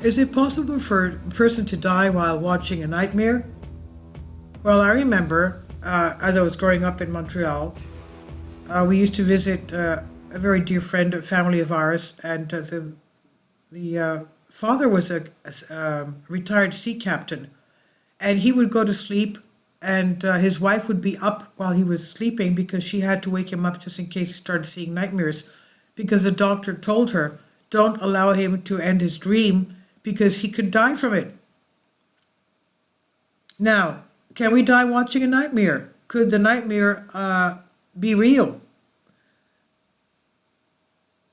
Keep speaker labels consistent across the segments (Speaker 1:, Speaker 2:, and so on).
Speaker 1: Is it possible for a person to die while watching a nightmare? Well, I remember as I was growing up in Montreal, we used to visit a very dear friend, a family of ours, and the father was a retired sea captain, and he would go to sleep, and his wife would be up while he was sleeping because she had to wake him up just in case he started seeing nightmares, because the doctor told her, don't allow him to end his dream because he could die from it. Now, can we die watching a nightmare? Could the nightmare be real?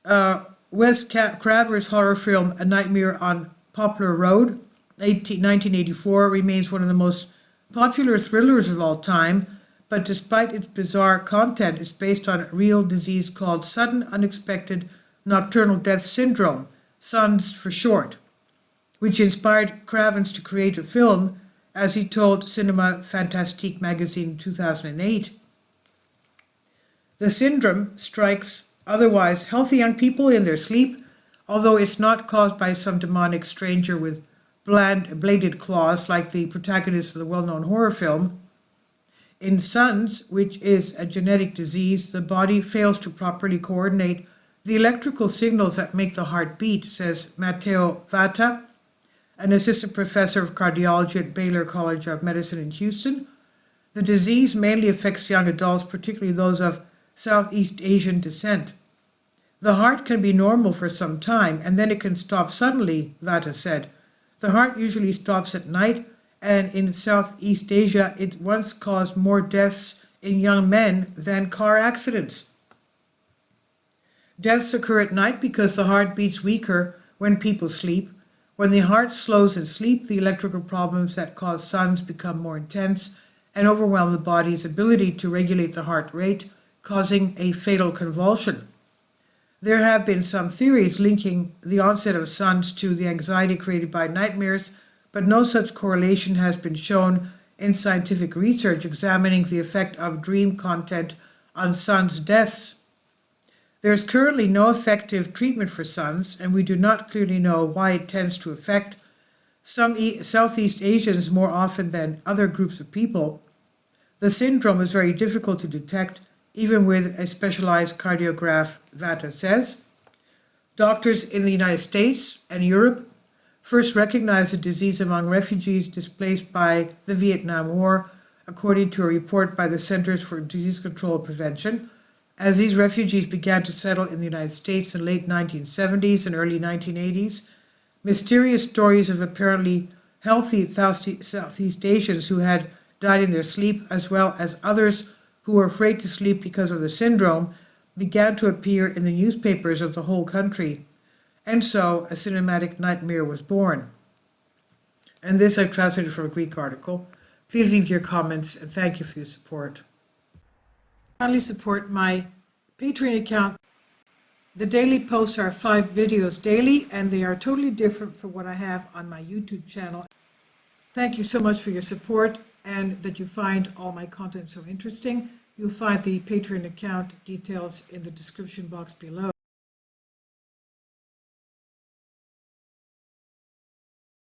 Speaker 1: Wes Craven's horror film A Nightmare on Poplar Road, 1984, remains one of the most popular thrillers of all time, but despite its bizarre content, it's based on a real disease called sudden unexpected nocturnal death syndrome, SUNS for short, which inspired Cravens to create a film, as he told Cinema Fantastique magazine in 2008. The syndrome strikes otherwise healthy young people in their sleep, although it's not caused by some demonic stranger with bladed claws like the protagonist of the well-known horror film. In SUNS, which is a genetic disease, the body fails to properly coordinate the electrical signals that make the heart beat, says Matteo Vata, an assistant professor of cardiology at Baylor College of Medicine in Houston. The disease mainly affects young adults, particularly those of Southeast Asian descent. The heart can be normal for some time, and then it can stop suddenly, Vata said. The heart usually stops at night, and in Southeast Asia, it once caused more deaths in young men than car accidents. Deaths occur at night because the heart beats weaker when people sleep. When the heart slows in sleep, the electrical problems that cause SUNS become more intense and overwhelm the body's ability to regulate the heart rate, causing a fatal convulsion. There have been some theories linking the onset of SUNS to the anxiety created by nightmares, but no such correlation has been shown in scientific research examining the effect of dream content on SUNS deaths. There is currently no effective treatment for SUNS, and we do not clearly know why it tends to affect some Southeast Asians more often than other groups of people. The syndrome is very difficult to detect, even with a specialized cardiograph, Vata says. Doctors in the United States and Europe first recognized the disease among refugees displaced by the Vietnam War, according to a report by the Centers for Disease Control and Prevention. As these refugees began to settle in the United States in the late 1970s and early 1980s, mysterious stories of apparently healthy Southeast Asians who had died in their sleep, as well as others who were afraid to sleep because of the syndrome, began to appear in the newspapers of the whole country. And so a cinematic nightmare was born. And this I've translated from a Greek article. Please leave your comments, and thank you for your support. Kindly support my Patreon account. The daily posts are 5 videos daily, and they are totally different from what I have on my YouTube channel. Thank you so much for your support and that you find all my content so interesting. You'll find the Patreon account details in the description box below.